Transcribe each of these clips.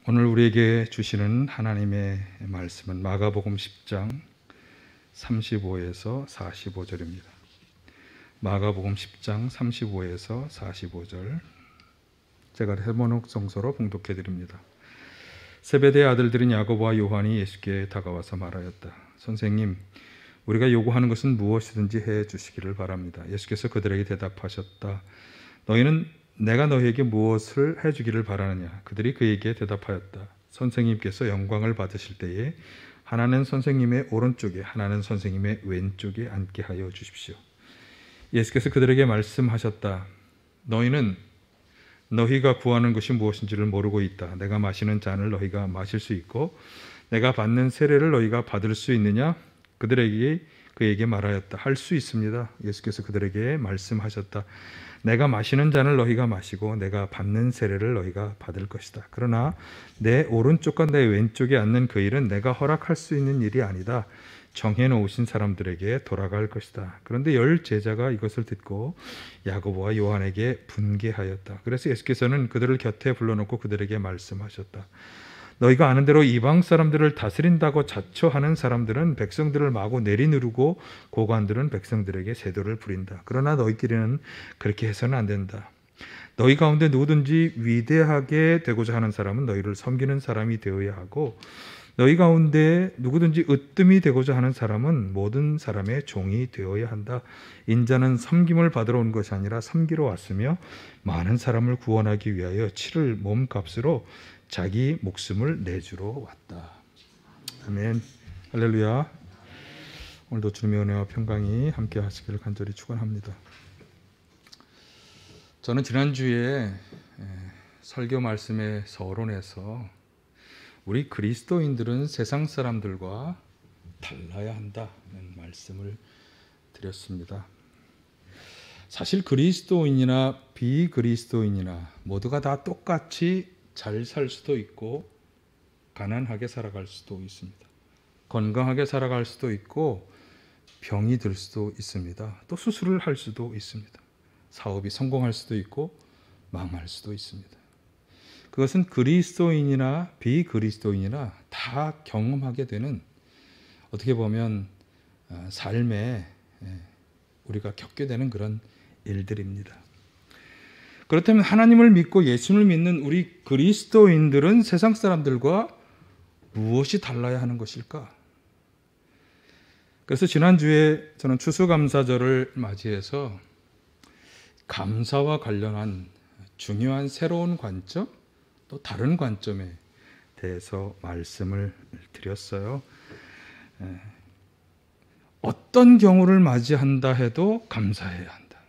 오늘 우리에게 주시는 하나님의 말씀은 마가복음 10장 35에서 45절입니다. 마가복음 10장 35에서 45절, 제가 세모록 성서로 봉독해 드립니다. 세베대의 아들들인 야고보와 요한이 예수께 다가와서 말하였다. 선생님, 우리가 요구하는 것은 무엇이든지 해 주시기를 바랍니다. 예수께서 그들에게 대답하셨다. 너희는 내가 너희에게 무엇을 해주기를 바라느냐? 그들이 그에게 대답하였다. 선생님께서 영광을 받으실 때에 하나는 선생님의 오른쪽에, 하나는 선생님의 왼쪽에 앉게 하여 주십시오. 예수께서 그들에게 말씀하셨다. 너희는 너희가 구하는 것이 무엇인지를 모르고 있다. 내가 마시는 잔을 너희가 마실 수 있고 내가 받는 세례를 너희가 받을 수 있느냐? 그에게 말하였다. 할 수 있습니다. 예수께서 그들에게 말씀하셨다. 내가 마시는 잔을 너희가 마시고 내가 받는 세례를 너희가 받을 것이다. 그러나 내 오른쪽과 내 왼쪽에 앉는 그 일은 내가 허락할 수 있는 일이 아니다. 정해놓으신 사람들에게 돌아갈 것이다. 그런데 10 제자가 이것을 듣고 야고보와 요한에게 분개하였다. 그래서 예수께서는 그들을 곁에 불러놓고 그들에게 말씀하셨다. 너희가 아는 대로 이방 사람들을 다스린다고 자처하는 사람들은 백성들을 마구 내리누르고 고관들은 백성들에게 세도를 부린다. 그러나 너희끼리는 그렇게 해서는 안 된다. 너희 가운데 누구든지 위대하게 되고자 하는 사람은 너희를 섬기는 사람이 되어야 하고 너희 가운데 누구든지 으뜸이 되고자 하는 사람은 모든 사람의 종이 되어야 한다. 인자는 섬김을 받으러 온 것이 아니라 섬기러 왔으며 많은 사람을 구원하기 위하여 치를 몸값으로 자기 목숨을 내주러 왔다. 아멘. 할렐루야. 오늘도 주님의 은혜와 평강이 함께 하시기를 간절히 축원합니다. 저는 지난주에 설교 말씀의 서론에서 우리 그리스도인들은 세상 사람들과 달라야 한다는 말씀을 드렸습니다. 사실 그리스도인이나 비그리스도인이나 모두가 다 똑같이 잘 살 수도 있고 가난하게 살아갈 수도 있습니다. 건강하게 살아갈 수도 있고 병이 들 수도 있습니다. 또 수술을 할 수도 있습니다. 사업이 성공할 수도 있고 망할 수도 있습니다. 그것은 그리스도인이나 비그리스도인이나 다 경험하게 되는, 어떻게 보면 삶에 우리가 겪게 되는 그런 일들입니다. 그렇다면 하나님을 믿고 예수를 믿는 우리 그리스도인들은 세상 사람들과 무엇이 달라야 하는 것일까? 그래서 지난주에 저는 추수감사절을 맞이해서 감사와 관련한 중요한 새로운 관점, 또 다른 관점에 대해서 말씀을 드렸어요. 어떤 경우를 맞이한다 해도 감사해야 한다.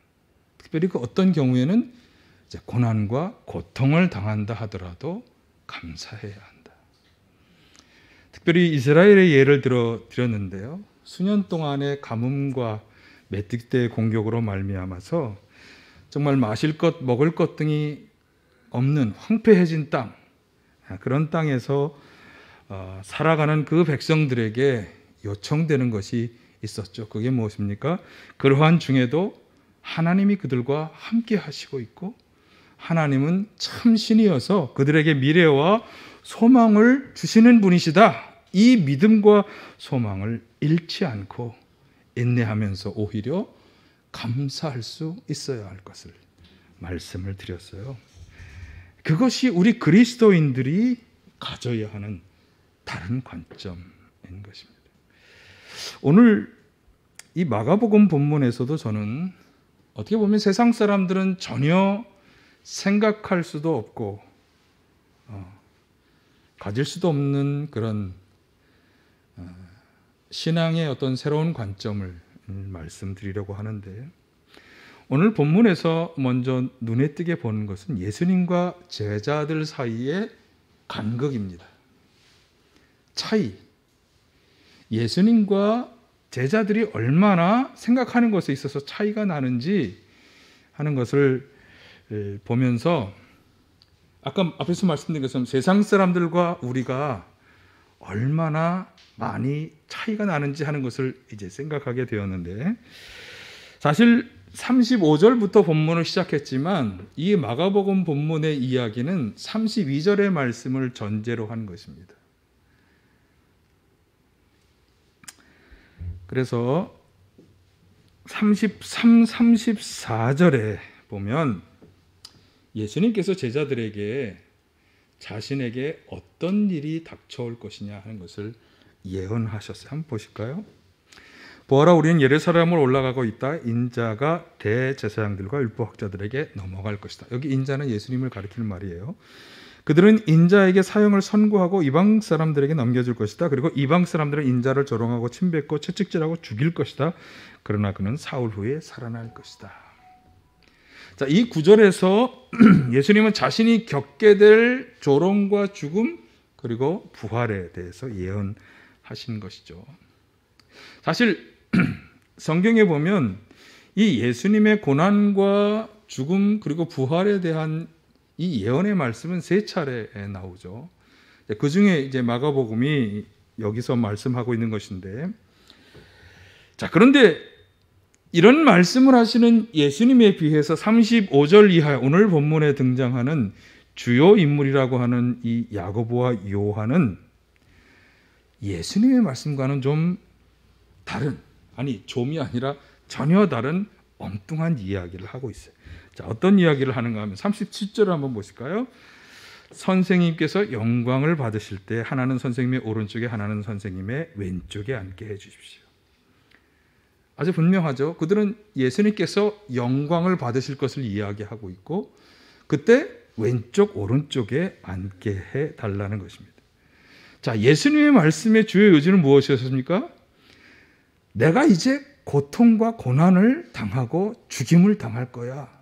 특별히 그 어떤 경우에는 고난과 고통을 당한다 하더라도 감사해야 한다. 특별히 이스라엘의 예를 들어 드렸는데요. 수년 동안의 가뭄과 메뚜기떼의 공격으로 말미암아서 정말 마실 것, 먹을 것 등이 없는 황폐해진 땅, 그런 땅에서 살아가는 그 백성들에게 요청되는 것이 있었죠. 그게 무엇입니까? 그러한 중에도 하나님이 그들과 함께 하시고 있고 하나님은 참 신이어서 그들에게 미래와 소망을 주시는 분이시다. 이 믿음과 소망을 잃지 않고 인내하면서 오히려 감사할 수 있어야 할 것을 말씀을 드렸어요. 그것이 우리 그리스도인들이 가져야 하는 다른 관점인 것입니다. 오늘 이 마가복음 본문에서도 저는 어떻게 보면 세상 사람들은 전혀 생각할 수도 없고 가질 수도 없는 그런 신앙의 어떤 새로운 관점을 말씀드리려고 하는데, 오늘 본문에서 먼저 눈에 띄게 보는 것은 예수님과 제자들 사이의 간극입니다. 차이. 예수님과 제자들이 얼마나 생각하는 것에 있어서 차이가 나는지 하는 것을 보면서, 아까 앞에서 말씀드린 것처럼 세상 사람들과 우리가 얼마나 많이 차이가 나는지 하는 것을 이제 생각하게 되었는데, 사실 35절부터 본문을 시작했지만 이 마가복음 본문의 이야기는 32절의 말씀을 전제로 한 것입니다. 그래서 33, 34절에 보면 예수님께서 제자들에게 자신에게 어떤 일이 닥쳐올 것이냐 하는 것을 예언하셨어요. 한번 보실까요? 보아라, 우리는 예루살렘으로 올라가고 있다. 인자가 대제사장들과 율법학자들에게 넘어갈 것이다. 여기 인자는 예수님을 가리키는 말이에요. 그들은 인자에게 사형을 선고하고 이방 사람들에게 넘겨줄 것이다. 그리고 이방 사람들은 인자를 조롱하고 침뱉고 채찍질하고 죽일 것이다. 그러나 그는 사흘 후에 살아날 것이다. 자, 이 구절에서 예수님은 자신이 겪게 될 조롱과 죽음 그리고 부활에 대해서 예언하신 것이죠. 사실 성경에 보면 이 예수님의 고난과 죽음 그리고 부활에 대한 이 예언의 말씀은 3차례 나오죠. 그 중에 이제 마가복음이 여기서 말씀하고 있는 것인데, 자, 그런데 이런 말씀을 하시는 예수님에 비해서 35절 이하 오늘 본문에 등장하는 주요 인물이라고 하는 이 야고보와 요한은 예수님의 말씀과는 좀 다른, 아니 좀이 아니라 전혀 다른 엉뚱한 이야기를 하고 있어요. 자, 어떤 이야기를 하는가 하면 37절을 한번 보실까요? 선생님께서 영광을 받으실 때 하나는 선생님의 오른쪽에 하나는 선생님의 왼쪽에 앉게 해주십시오. 아주 분명하죠. 그들은 예수님께서 영광을 받으실 것을 이야기하고 있고 그때 왼쪽 오른쪽에 앉게 해달라는 것입니다. 자, 예수님의 말씀의 주요 요지는 무엇이었습니까? 내가 이제 고통과 고난을 당하고 죽임을 당할 거야.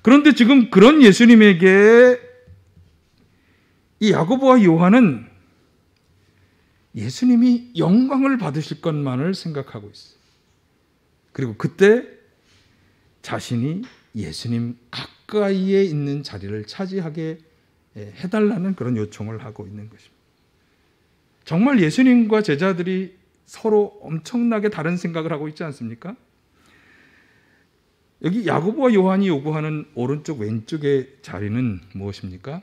그런데 지금 그런 예수님에게 이 야고보와 요한은 예수님이 영광을 받으실 것만을 생각하고 있어요. 그리고 그때 자신이 예수님 가까이에 있는 자리를 차지하게 해달라는 그런 요청을 하고 있는 것입니다. 정말 예수님과 제자들이 서로 엄청나게 다른 생각을 하고 있지 않습니까? 여기 야고보와 요한이 요구하는 오른쪽 왼쪽의 자리는 무엇입니까?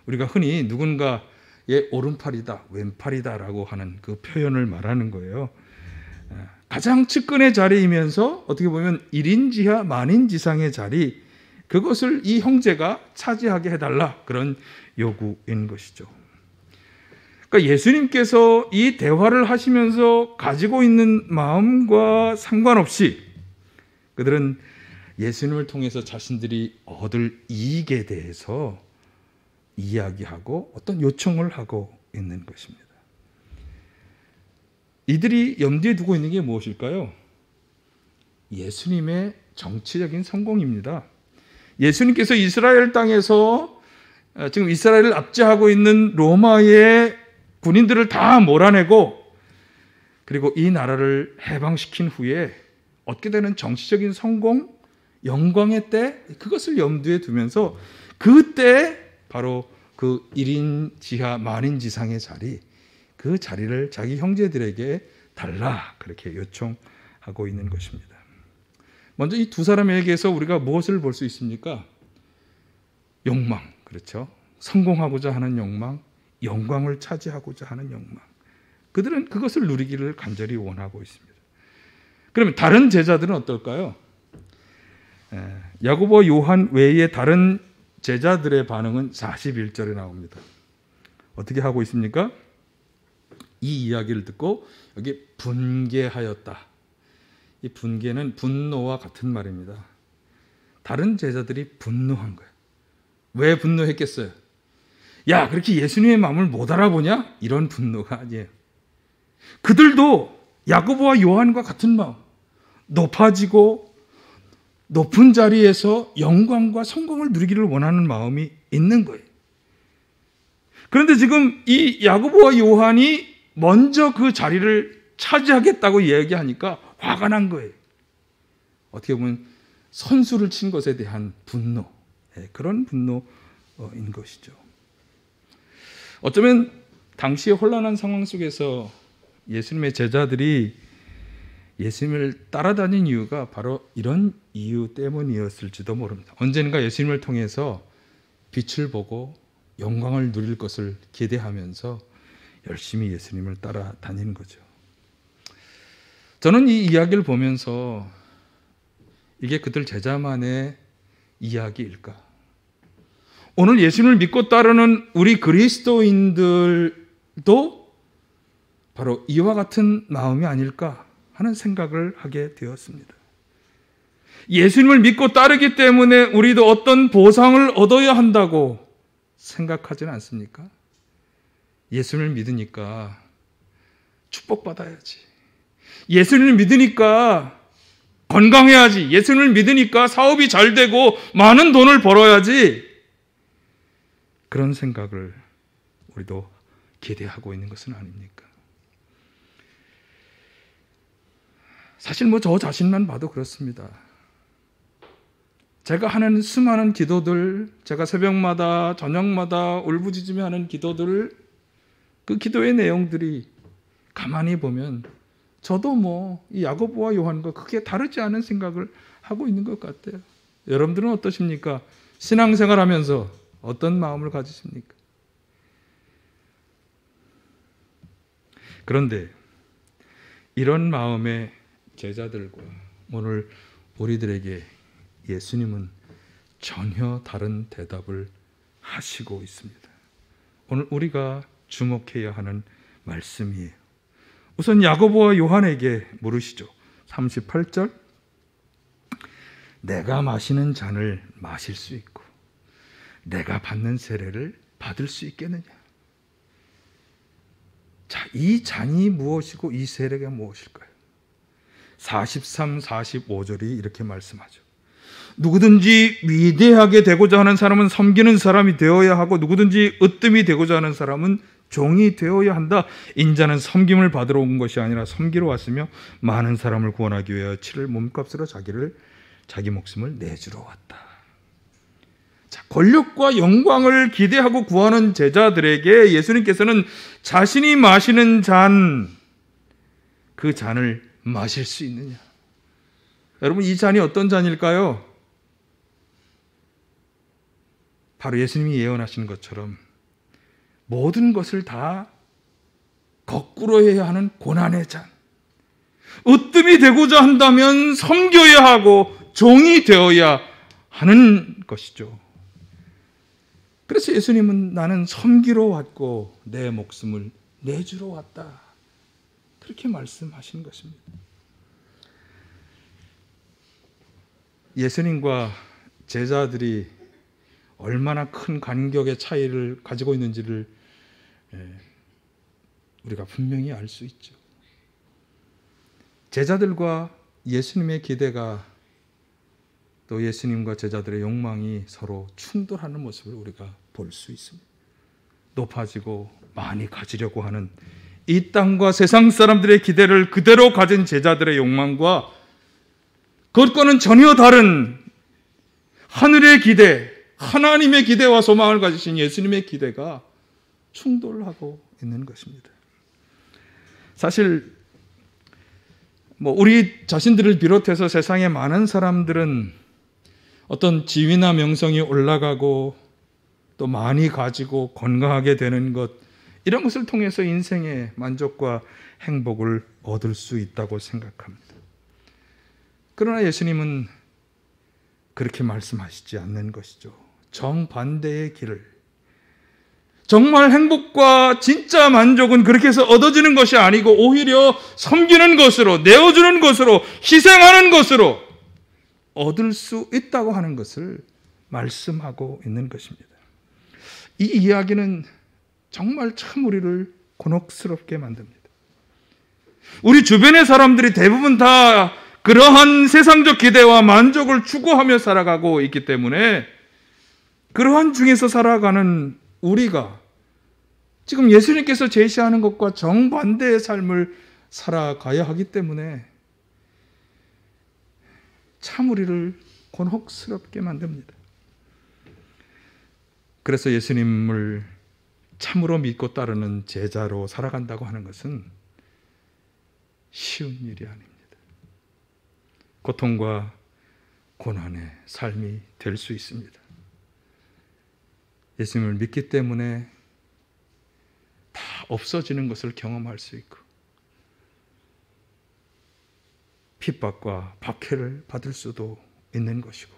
우리가 흔히 누군가의 오른팔이다 왼팔이다라고 하는 그 표현을 말하는 거예요. 가장 측근의 자리이면서 어떻게 보면 1인 지하 만인 지상의 자리, 그것을 이 형제가 차지하게 해달라, 그런 요구인 것이죠. 그러니까 예수님께서 이 대화를 하시면서 가지고 있는 마음과 상관없이 그들은 예수님을 통해서 자신들이 얻을 이익에 대해서 이야기하고 어떤 요청을 하고 있는 것입니다. 이들이 염두에 두고 있는 게 무엇일까요? 예수님의 정치적인 성공입니다. 예수님께서 이스라엘 땅에서 지금 이스라엘을 압제하고 있는 로마의 군인들을 다 몰아내고 그리고 이 나라를 해방시킨 후에 얻게 되는 정치적인 성공, 영광의 때, 그것을 염두에 두면서 그때 바로 그 1인 지하 만인 지상의 자리, 그 자리를 자기 형제들에게 달라, 그렇게 요청하고 있는 것입니다. 먼저 이 두 사람에게서 우리가 무엇을 볼 수 있습니까? 욕망, 그렇죠? 성공하고자 하는 욕망, 영광을 차지하고자 하는 욕망. 그들은 그것을 누리기를 간절히 원하고 있습니다. 그러면 다른 제자들은 어떨까요? 야고보, 요한 외에 다른 제자들의 반응은 41절에 나옵니다. 어떻게 하고 있습니까? 이 이야기를 듣고 여기 분개하였다. 이 분개는 분노와 같은 말입니다. 다른 제자들이 분노한 거예요. 왜 분노했겠어요? 야, 그렇게 예수님의 마음을 못 알아보냐? 이런 분노가 아니에요. 그들도 야고보와 요한과 같은 마음, 높아지고 높은 자리에서 영광과 성공을 누리기를 원하는 마음이 있는 거예요. 그런데 지금 이 야고보와 요한이 먼저 그 자리를 차지하겠다고 얘기하니까 화가 난 거예요. 어떻게 보면 선수를 친 것에 대한 분노, 그런 분노인 것이죠. 어쩌면 당시의 혼란한 상황 속에서 예수님의 제자들이 예수님을 따라다닌 이유가 바로 이런 이유 때문이었을지도 모릅니다. 언젠가 예수님을 통해서 빛을 보고 영광을 누릴 것을 기대하면서 열심히 예수님을 따라다니는 거죠. 저는 이 이야기를 보면서 이게 그들 제자만의 이야기일까? 오늘 예수님을 믿고 따르는 우리 그리스도인들도 바로 이와 같은 마음이 아닐까 하는 생각을 하게 되었습니다. 예수님을 믿고 따르기 때문에 우리도 어떤 보상을 얻어야 한다고 생각하지는 않습니까? 예수님을 믿으니까 축복받아야지. 예수님을 믿으니까 건강해야지. 예수님을 믿으니까 사업이 잘 되고 많은 돈을 벌어야지. 그런 생각을 우리도 기대하고 있는 것은 아닙니까? 사실 저 자신만 봐도 그렇습니다. 제가 하는 수많은 기도들, 제가 새벽마다 저녁마다 울부짖으며 하는 기도들, 그 기도의 내용들이 가만히 보면 저도 이 야고보와 요한과 크게 다르지 않은 생각을 하고 있는 것 같아요. 여러분들은 어떠십니까? 신앙생활하면서 어떤 마음을 가지십니까? 그런데 이런 마음의 제자들과 오늘 우리들에게 예수님은 전혀 다른 대답을 하시고 있습니다. 오늘 우리가 주목해야 하는 말씀이에요. 우선 야고보와 요한에게 물으시죠. 38절, 내가 마시는 잔을 마실 수 있고 내가 받는 세례를 받을 수 있겠느냐? 자, 이 잔이 무엇이고 이 세례가 무엇일까요? 43, 45절이 이렇게 말씀하죠. 누구든지 위대하게 되고자 하는 사람은 섬기는 사람이 되어야 하고 누구든지 으뜸이 되고자 하는 사람은 종이 되어야 한다. 인자는 섬김을 받으러 온 것이 아니라 섬기러 왔으며 많은 사람을 구원하기 위하여 치를 몸값으로 자기 목숨을 내주러 왔다. 자, 권력과 영광을 기대하고 구하는 제자들에게 예수님께서는 자신이 마시는 잔, 그 잔을 마실 수 있느냐? 여러분, 이 잔이 어떤 잔일까요? 바로 예수님이 예언하신 것처럼 모든 것을 다 거꾸로 해야 하는 고난의 잔. 으뜸이 되고자 한다면 섬겨야 하고 종이 되어야 하는 것이죠. 그래서 예수님은 나는 섬기러 왔고 내 목숨을 내주러 왔다. 그렇게 말씀하신 것입니다. 예수님과 제자들이 얼마나 큰 간격의 차이를 가지고 있는지를 우리가 분명히 알 수 있죠. 제자들과 예수님의 기대가 또 예수님과 제자들의 욕망이 서로 충돌하는 모습을 우리가 볼 수 있습니다. 높아지고 많이 가지려고 하는 이 땅과 세상 사람들의 기대를 그대로 가진 제자들의 욕망과 그것과는 전혀 다른 하늘의 기대, 하나님의 기대와 소망을 가지신 예수님의 기대가 충돌하고 있는 것입니다. 사실 우리 자신들을 비롯해서 세상의 많은 사람들은 어떤 지위나 명성이 올라가고 또 많이 가지고 건강하게 되는 것, 이런 것을 통해서 인생의 만족과 행복을 얻을 수 있다고 생각합니다. 그러나 예수님은 그렇게 말씀하시지 않는 것이죠. 정반대의 길을, 정말 행복과 진짜 만족은 그렇게 해서 얻어지는 것이 아니고 오히려 섬기는 것으로, 내어주는 것으로, 희생하는 것으로 얻을 수 있다고 하는 것을 말씀하고 있는 것입니다. 이 이야기는 정말 참 우리를 곤혹스럽게 만듭니다. 우리 주변의 사람들이 대부분 다 그러한 세상적 기대와 만족을 추구하며 살아가고 있기 때문에 그러한 중에서 살아가는 우리가 지금 예수님께서 제시하는 것과 정반대의 삶을 살아가야 하기 때문에 참 우리를 곤혹스럽게 만듭니다. 그래서 예수님을 참으로 믿고 따르는 제자로 살아간다고 하는 것은 쉬운 일이 아닙니다. 고통과 고난의 삶이 될 수 있습니다. 예수님을 믿기 때문에 다 없어지는 것을 경험할 수 있고 핍박과 박해를 받을 수도 있는 것이고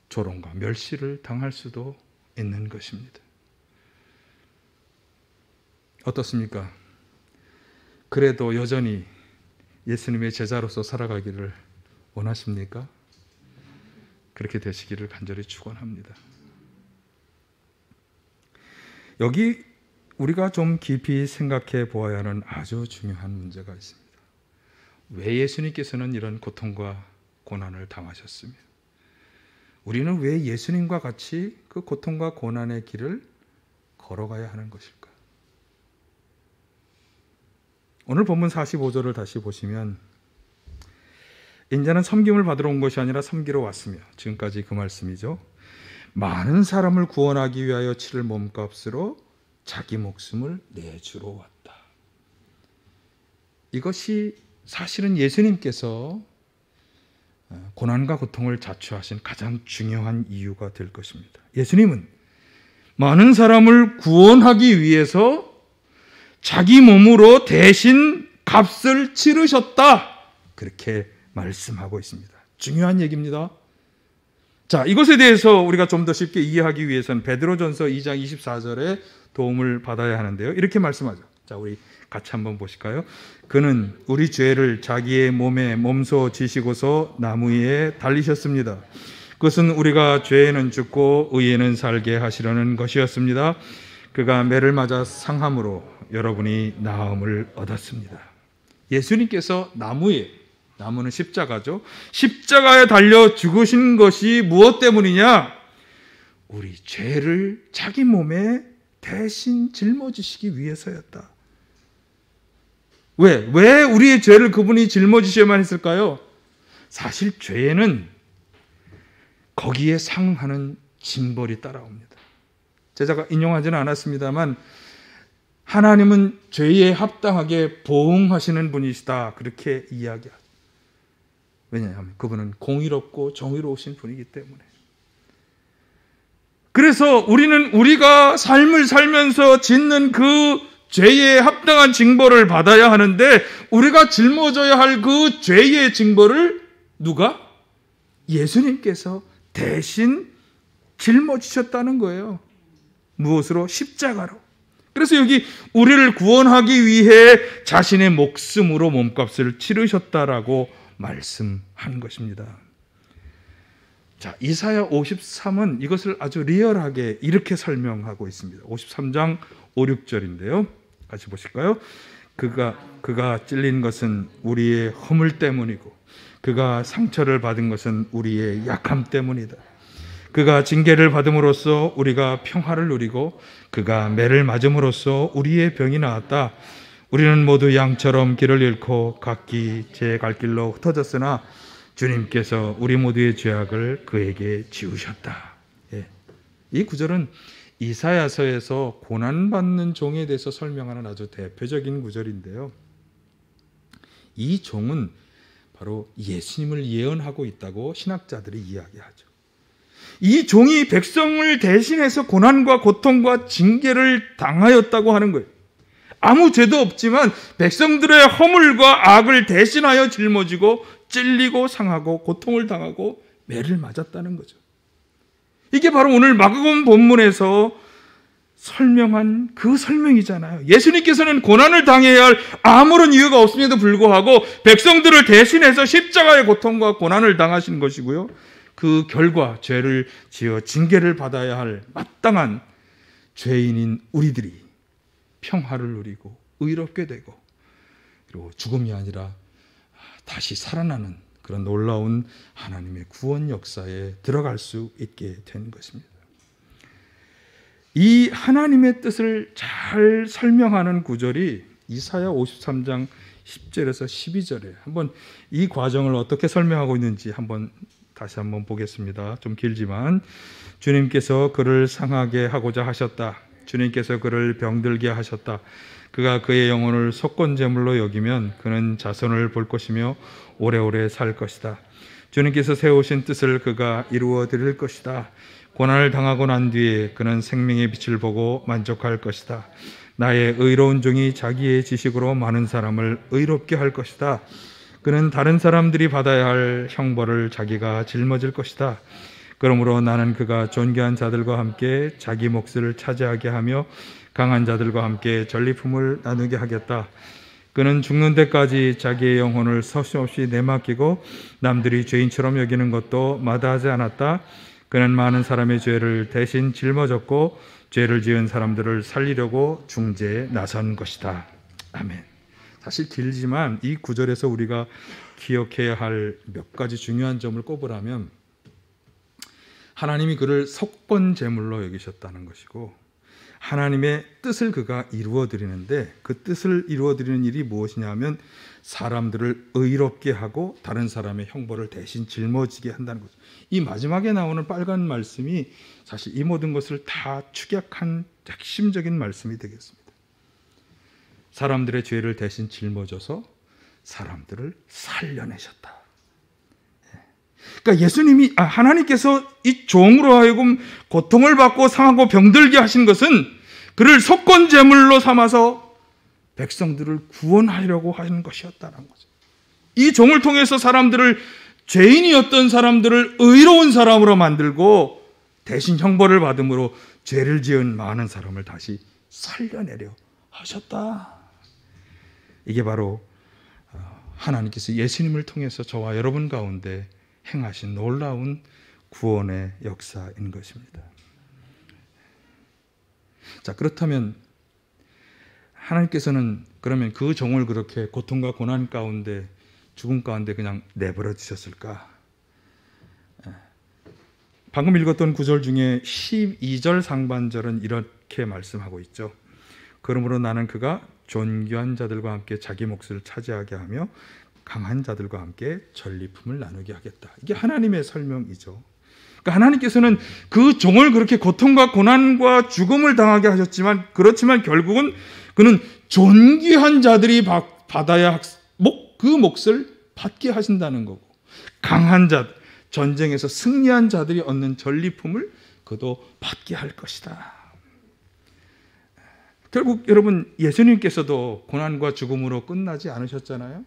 조롱과 멸시를 당할 수도 있는 것입니다. 어떻습니까? 그래도 여전히 예수님의 제자로서 살아가기를 원하십니까? 그렇게 되시기를 간절히 축원합니다. 여기 우리가 좀 깊이 생각해 보아야 하는 아주 중요한 문제가 있습니다. 왜 예수님께서는 이런 고통과 고난을 당하셨으며 우리는 왜 예수님과 같이 그 고통과 고난의 길을 걸어가야 하는 것일까? 오늘 본문 45절을 다시 보시면 인자는 섬김을 받으러 온 것이 아니라 섬기러 왔으며, 지금까지 그 말씀이죠. 많은 사람을 구원하기 위하여 치를 몸값으로 자기 목숨을 내주러 왔다. 이것이 사실은 예수님께서 고난과 고통을 자초하신 가장 중요한 이유가 될 것입니다. 예수님은 많은 사람을 구원하기 위해서 자기 몸으로 대신 값을 치르셨다. 그렇게 말씀하고 있습니다. 중요한 얘기입니다. 자, 이것에 대해서 우리가 좀 더 쉽게 이해하기 위해서는 베드로전서 2장 24절에 도움을 받아야 하는데요. 이렇게 말씀하죠. 자, 우리 같이 한번 보실까요? 그는 우리 죄를 자기의 몸에 몸소 지시고서 나무 위에 달리셨습니다. 그것은 우리가 죄에는 죽고 의에는 살게 하시려는 것이었습니다. 그가 매를 맞아 상함으로 여러분이 나음을 얻었습니다. 예수님께서 나무는 십자가죠. 십자가에 달려 죽으신 것이 무엇 때문이냐? 우리 죄를 자기 몸에 대신 짊어지시기 위해서였다. 왜 우리의 죄를 그분이 짊어지셔야만 했을까요? 사실 죄에는 거기에 상응하는 징벌이 따라옵니다. 제가 인용하지는 않았습니다만 하나님은 죄에 합당하게 보응하시는 분이시다. 그렇게 이야기하죠. 왜냐하면 그분은 공의롭고 정의로우신 분이기 때문에. 그래서 우리는 우리가 삶을 살면서 짓는 그 죄에 합당한 징벌을 받아야 하는데 우리가 짊어져야 할 그 죄의 징벌을 누가? 예수님께서 대신 짊어지셨다는 거예요. 무엇으로? 십자가로. 그래서 여기 우리를 구원하기 위해 자신의 목숨으로 몸값을 치르셨다라고 말씀한 것입니다. 자, 이사야 53은 이것을 아주 리얼하게 이렇게 설명하고 있습니다. 53장 5, 6절인데요. 같이 보실까요? 그가 찔린 것은 우리의 허물 때문이고 그가 상처를 받은 것은 우리의 약함 때문이다. 그가 징계를 받음으로써 우리가 평화를 누리고 그가 매를 맞음으로써 우리의 병이 나았다. 우리는 모두 양처럼 길을 잃고 각기 제 갈 길로 흩어졌으나 주님께서 우리 모두의 죄악을 그에게 지우셨다. 예. 이 구절은 이사야서에서 고난받는 종에 대해서 설명하는 아주 대표적인 구절인데요. 이 종은 바로 예수님을 예언하고 있다고 신학자들이 이야기하죠. 이 종이 백성을 대신해서 고난과 고통과 징계를 당하였다고 하는 거예요. 아무 죄도 없지만 백성들의 허물과 악을 대신하여 짊어지고 찔리고 상하고 고통을 당하고 매를 맞았다는 거죠. 이게 바로 오늘 마가복음 본문에서 설명한 그 설명이잖아요. 예수님께서는 고난을 당해야 할 아무런 이유가 없음에도 불구하고 백성들을 대신해서 십자가의 고통과 고난을 당하신 것이고요. 그 결과 죄를 지어 징계를 받아야 할 마땅한 죄인인 우리들이 평화를 누리고 의롭게 되고 그리고 죽음이 아니라 다시 살아나는 그런 놀라운 하나님의 구원 역사에 들어갈 수 있게 된 것입니다. 이 하나님의 뜻을 잘 설명하는 구절이 이사야 53장 10절에서 12절에 한번 이 과정을 어떻게 설명하고 있는지 다시 한번 보겠습니다. 좀 길지만 주님께서 그를 상하게 하고자 하셨다. 주님께서 그를 병들게 하셨다. 그가 그의 영혼을 속건제물로 여기면 그는 자손을 볼 것이며 오래오래 살 것이다. 주님께서 세우신 뜻을 그가 이루어 드릴 것이다. 고난을 당하고 난 뒤에 그는 생명의 빛을 보고 만족할 것이다. 나의 의로운 종이 자기의 지식으로 많은 사람을 의롭게 할 것이다. 그는 다른 사람들이 받아야 할 형벌을 자기가 짊어질 것이다. 그러므로 나는 그가 존귀한 자들과 함께 자기 몫을 차지하게 하며 강한 자들과 함께 전리품을 나누게 하겠다. 그는 죽는 데까지 자기의 영혼을 서슴없이 내맡기고 남들이 죄인처럼 여기는 것도 마다하지 않았다. 그는 많은 사람의 죄를 대신 짊어졌고 죄를 지은 사람들을 살리려고 중재에 나선 것이다. 아멘. 사실 길지만 이 구절에서 우리가 기억해야 할 몇 가지 중요한 점을 꼽으라면, 하나님이 그를 속건제물로 여기셨다는 것이고, 하나님의 뜻을 그가 이루어드리는데, 그 뜻을 이루어드리는 일이 무엇이냐 하면 사람들을 의롭게 하고 다른 사람의 형벌을 대신 짊어지게 한다는 거죠. 이 마지막에 나오는 빨간 말씀이 사실 이 모든 것을 다 축약한 핵심적인 말씀이 되겠습니다. 사람들의 죄를 대신 짊어져서 사람들을 살려내셨다. 그러니까 하나님께서 이 종으로 하여금 고통을 받고 상하고 병들게 하신 것은 그를 속건제물로 삼아서 백성들을 구원하려고 하는 것이었다는 거죠. 이 종을 통해서 죄인이었던 사람들을 의로운 사람으로 만들고 대신 형벌을 받음으로 죄를 지은 많은 사람을 다시 살려내려 하셨다. 이게 바로 하나님께서 예수님을 통해서 저와 여러분 가운데 행하신 놀라운 구원의 역사인 것입니다. 자, 그렇다면 하나님께서는 그러면 그 종을 그렇게 고통과 고난 가운데, 죽음 가운데 그냥 내버려 두셨을까? 방금 읽었던 구절 중에 12절 상반절은 이렇게 말씀하고 있죠. 그러므로 나는 그가 존귀한 자들과 함께 자기 몫을 차지하게 하며 강한 자들과 함께 전리품을 나누게 하겠다. 이게 하나님의 설명이죠. 그러니까 하나님께서는 그 종을 그렇게 고통과 고난과 죽음을 당하게 하셨지만, 그렇지만 결국은 그는 존귀한 자들이 받아야 그 몫을 받게 하신다는 거고, 강한 자, 전쟁에서 승리한 자들이 얻는 전리품을 그도 받게 할 것이다. 결국 여러분, 예수님께서도 고난과 죽음으로 끝나지 않으셨잖아요.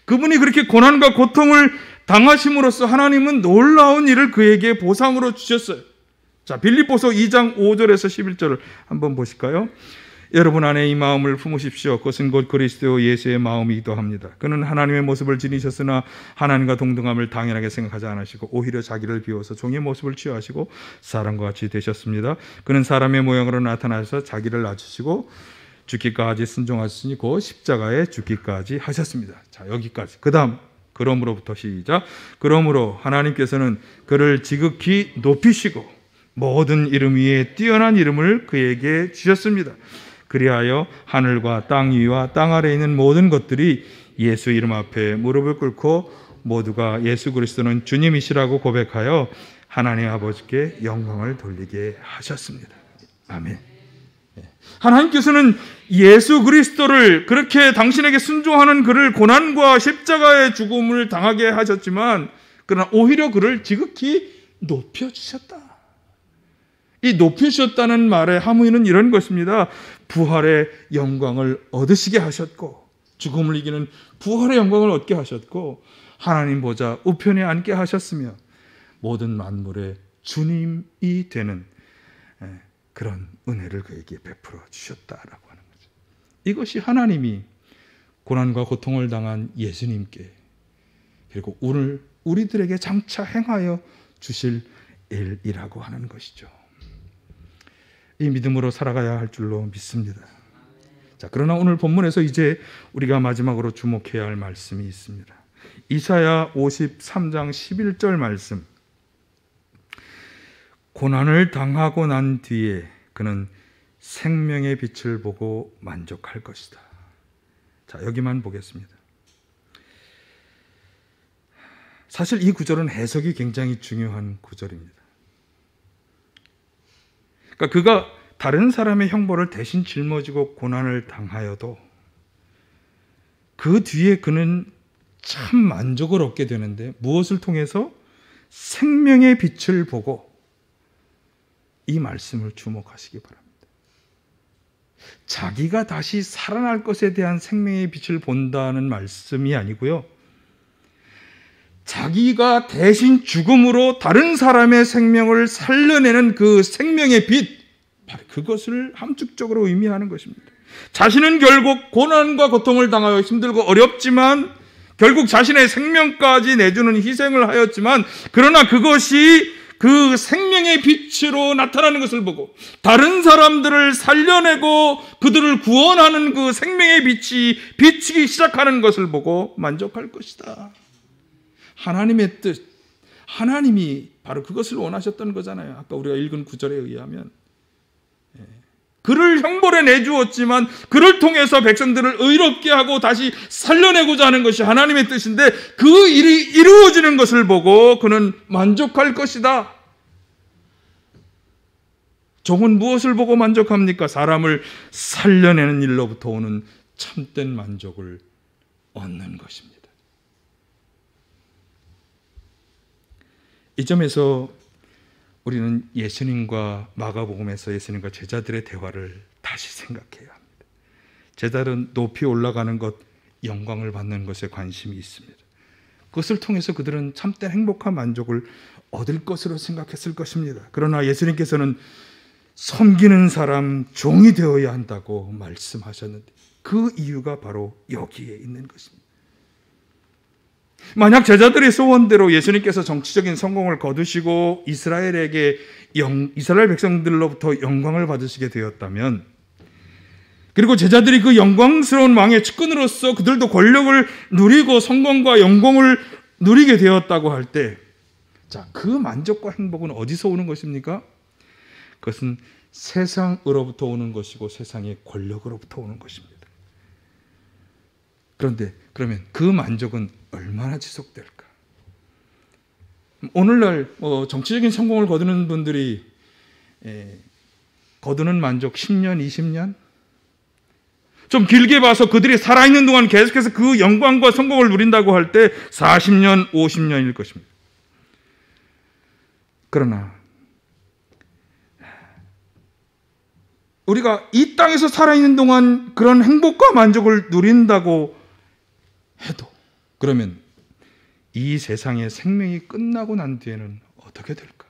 그분이 그렇게 고난과 고통을 당하심으로써 하나님은 놀라운 일을 그에게 보상으로 주셨어요. 자, 빌립보서 2장 5절에서 11절을 한번 보실까요? 여러분 안에 이 마음을 품으십시오. 그것은 곧 그리스도 예수의 마음이기도 합니다. 그는 하나님의 모습을 지니셨으나 하나님과 동등함을 당연하게 생각하지 않으시고 오히려 자기를 비워서 종의 모습을 취하시고 사람과 같이 되셨습니다. 그는 사람의 모양으로 나타나셔서 자기를 낮추시고 죽기까지 순종하셨으니 곧 십자가에 죽기까지 하셨습니다. 자, 여기까지. 그 다음 그러므로부터 시작. 그러므로 하나님께서는 그를 지극히 높이시고 모든 이름 위에 뛰어난 이름을 그에게 주셨습니다. 그리하여 하늘과 땅 위와 땅 아래에 있는 모든 것들이 예수 이름 앞에 무릎을 꿇고 모두가 예수 그리스도는 주님이시라고 고백하여 하나님 아버지께 영광을 돌리게 하셨습니다. 아멘. 하나님께서는 예수 그리스도를, 그렇게 당신에게 순종하는 그를 고난과 십자가의 죽음을 당하게 하셨지만, 그러나 오히려 그를 지극히 높여주셨다. 이 높여주셨다는 말의 함의는 이런 것입니다. 부활의 영광을 얻으시게 하셨고, 죽음을 이기는 부활의 영광을 얻게 하셨고, 하나님 보좌 우편에 앉게 하셨으며 모든 만물의 주님이 되는 그런 은혜를 그에게 베풀어 주셨다라고 하는 거죠. 이것이 하나님이 고난과 고통을 당한 예수님께, 그리고 오늘 우리들에게 장차 행하여 주실 일이라고 하는 것이죠. 이 믿음으로 살아가야 할 줄로 믿습니다. 자, 그러나 오늘 본문에서 이제 우리가 마지막으로 주목해야 할 말씀이 있습니다. 이사야 53장 11절 말씀. 고난을 당하고 난 뒤에 그는 생명의 빛을 보고 만족할 것이다. 자, 여기만 보겠습니다. 사실 이 구절은 해석이 굉장히 중요한 구절입니다. 그러니까 그가 다른 사람의 형벌을 대신 짊어지고 고난을 당하여도 그 뒤에 그는 참 만족을 얻게 되는데, 무엇을 통해서? 생명의 빛을 보고. 이 말씀을 주목하시기 바랍니다. 자기가 다시 살아날 것에 대한 생명의 빛을 본다는 말씀이 아니고요, 자기가 대신 죽음으로 다른 사람의 생명을 살려내는 그 생명의 빛, 바로 그것을 함축적으로 의미하는 것입니다. 자신은 결국 고난과 고통을 당하여 힘들고 어렵지만, 결국 자신의 생명까지 내주는 희생을 하였지만, 그러나 그것이 그 생명의 빛으로 나타나는 것을 보고 다른 사람들을 살려내고 그들을 구원하는 그 생명의 빛이 비치기 시작하는 것을 보고 만족할 것이다. 하나님의 뜻, 하나님이 바로 그것을 원하셨던 거잖아요. 아까 우리가 읽은 구절에 의하면 그를 형벌에 내주었지만 그를 통해서 백성들을 의롭게 하고 다시 살려내고자 하는 것이 하나님의 뜻인데, 그 일이 이루어지는 것을 보고 그는 만족할 것이다. 종은 무엇을 보고 만족합니까? 사람을 살려내는 일로부터 오는 참된 만족을 얻는 것입니다. 이 점에서 우리는 예수님과 마가복음에서 예수님과 제자들의 대화를 다시 생각해야 합니다. 제자들은 높이 올라가는 것, 영광을 받는 것에 관심이 있습니다. 그것을 통해서 그들은 참된 행복한 만족을 얻을 것으로 생각했을 것입니다. 그러나 예수님께서는 섬기는 사람, 종이 되어야 한다고 말씀하셨는데, 그 이유가 바로 여기에 있는 것입니다. 만약 제자들의 소원대로 예수님께서 정치적인 성공을 거두시고 이스라엘 백성들로부터 영광을 받으시게 되었다면, 그리고 제자들이 그 영광스러운 왕의 측근으로서 그들도 권력을 누리고 성공과 영광을 누리게 되었다고 할 때, 자, 그 만족과 행복은 어디서 오는 것입니까? 그것은 세상으로부터 오는 것이고 세상의 권력으로부터 오는 것입니다. 그런데 그러면 그 만족은 얼마나 지속될까? 오늘날 정치적인 성공을 거두는 분들이 거두는 만족 10년, 20년? 좀 길게 봐서 그들이 살아있는 동안 계속해서 그 영광과 성공을 누린다고 할 때 40년, 50년일 것입니다. 그러나 우리가 이 땅에서 살아있는 동안 그런 행복과 만족을 누린다고 해도, 그러면 이 세상의 생명이 끝나고 난 뒤에는 어떻게 될까?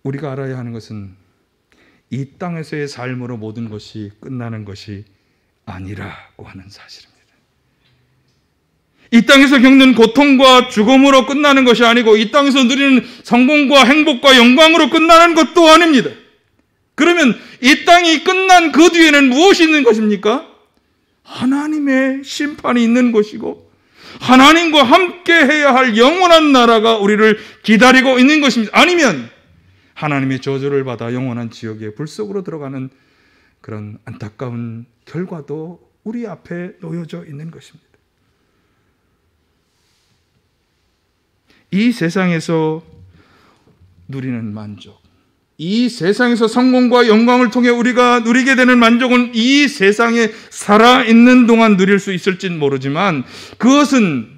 우리가 알아야 하는 것은 이 땅에서의 삶으로 모든 것이 끝나는 것이 아니라고 하는 사실입니다. 이 땅에서 겪는 고통과 죽음으로 끝나는 것이 아니고, 이 땅에서 누리는 성공과 행복과 영광으로 끝나는 것도 아닙니다. 그러면 이 땅이 끝난 그 뒤에는 무엇이 있는 것입니까? 하나님의 심판이 있는 것이고, 하나님과 함께 해야 할 영원한 나라가 우리를 기다리고 있는 것입니다. 아니면 하나님의 저주를 받아 영원한 지옥의 불 속으로 들어가는 그런 안타까운 결과도 우리 앞에 놓여져 있는 것입니다. 이 세상에서 누리는 만족, 이 세상에서 성공과 영광을 통해 우리가 누리게 되는 만족은 이 세상에 살아있는 동안 누릴 수 있을진 모르지만, 그것은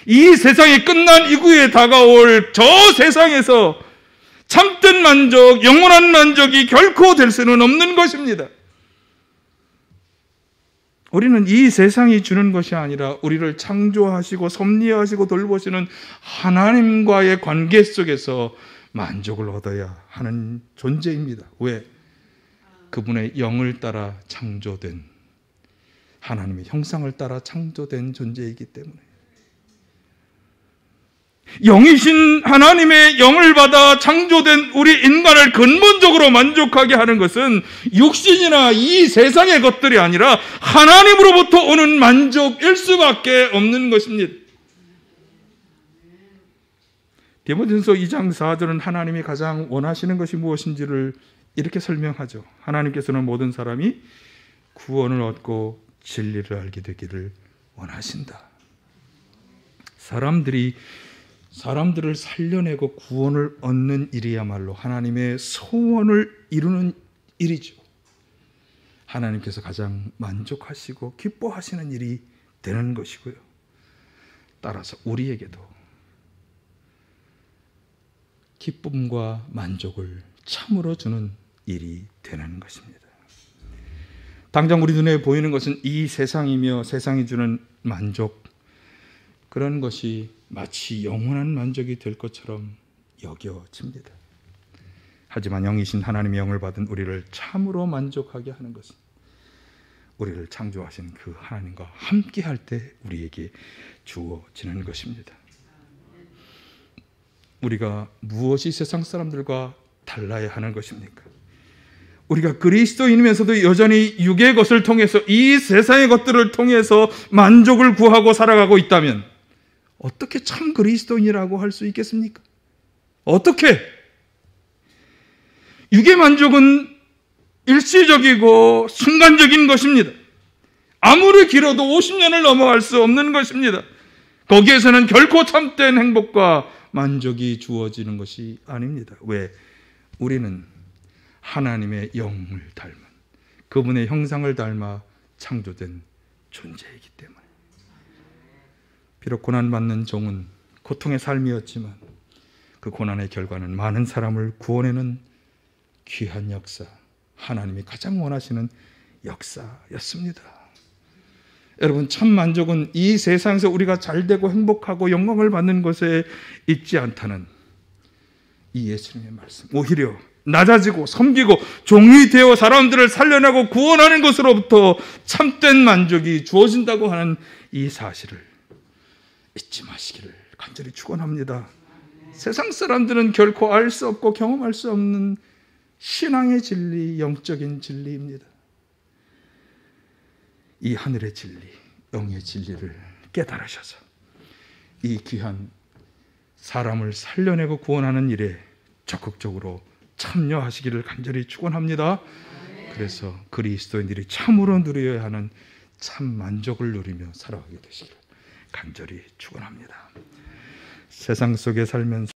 이 세상이 끝난 이후에 다가올 저 세상에서 참된 만족, 영원한 만족이 결코 될 수는 없는 것입니다. 우리는 이 세상이 주는 것이 아니라 우리를 창조하시고 섭리하시고 돌보시는 하나님과의 관계 속에서 만족을 얻어야 하는 존재입니다. 왜? 그분의 영을 따라 창조된, 하나님의 형상을 따라 창조된 존재이기 때문에. 영이신 하나님의 영을 받아 창조된 우리 인간을 근본적으로 만족하게 하는 것은 육신이나 이 세상의 것들이 아니라 하나님으로부터 오는 만족일 수밖에 없는 것입니다. 디모데전서 2장 4절은 하나님이 가장 원하시는 것이 무엇인지를 이렇게 설명하죠. 하나님께서는 모든 사람이 구원을 얻고 진리를 알게 되기를 원하신다. 사람들이 사람들을 살려내고 구원을 얻는 일이야말로 하나님의 소원을 이루는 일이죠. 하나님께서 가장 만족하시고 기뻐하시는 일이 되는 것이고요. 따라서 우리에게도 기쁨과 만족을 참으로 주는 일이 되는 것입니다. 당장 우리 눈에 보이는 것은 이 세상이며 세상이 주는 만족, 그런 것이 마치 영원한 만족이 될 것처럼 여겨집니다. 하지만 영이신 하나님의 영을 받은 우리를 참으로 만족하게 하는 것은 우리를 창조하신 그 하나님과 함께할 때 우리에게 주어지는 것입니다. 우리가 무엇이 세상 사람들과 달라야 하는 것입니까? 우리가 그리스도인이면서도 여전히 육의 것을 통해서, 이 세상의 것들을 통해서 만족을 구하고 살아가고 있다면 어떻게 참 그리스도인이라고 할 수 있겠습니까? 어떻게? 육의 만족은 일시적이고 순간적인 것입니다. 아무리 길어도 50년을 넘어갈 수 없는 것입니다. 거기에서는 결코 참된 행복과 만족이 주어지는 것이 아닙니다. 왜? 우리는 하나님의 영을 닮은, 그분의 형상을 닮아 창조된 존재이기 때문에. 비록 고난받는 종은 고통의 삶이었지만 그 고난의 결과는 많은 사람을 구원하는 귀한 역사, 하나님이 가장 원하시는 역사였습니다. 여러분, 참 만족은 이 세상에서 우리가 잘되고 행복하고 영광을 받는 것에 있지 않다는 이 예수님의 말씀. 오히려 낮아지고 섬기고 종이 되어 사람들을 살려내고 구원하는 것으로부터 참된 만족이 주어진다고 하는 이 사실을 잊지 마시기를 간절히 축원합니다. 세상 사람들은 결코 알 수 없고 경험할 수 없는 신앙의 진리, 영적인 진리입니다. 이 하늘의 진리, 영의 진리를 깨달으셔서 이 귀한 사람을 살려내고 구원하는 일에 적극적으로 참여하시기를 간절히 축원합니다. 그래서 그리스도인들이 참으로 누려야 하는 참 만족을 누리며 살아가게 되시기를 간절히 축원합니다. 세상 속에 살면서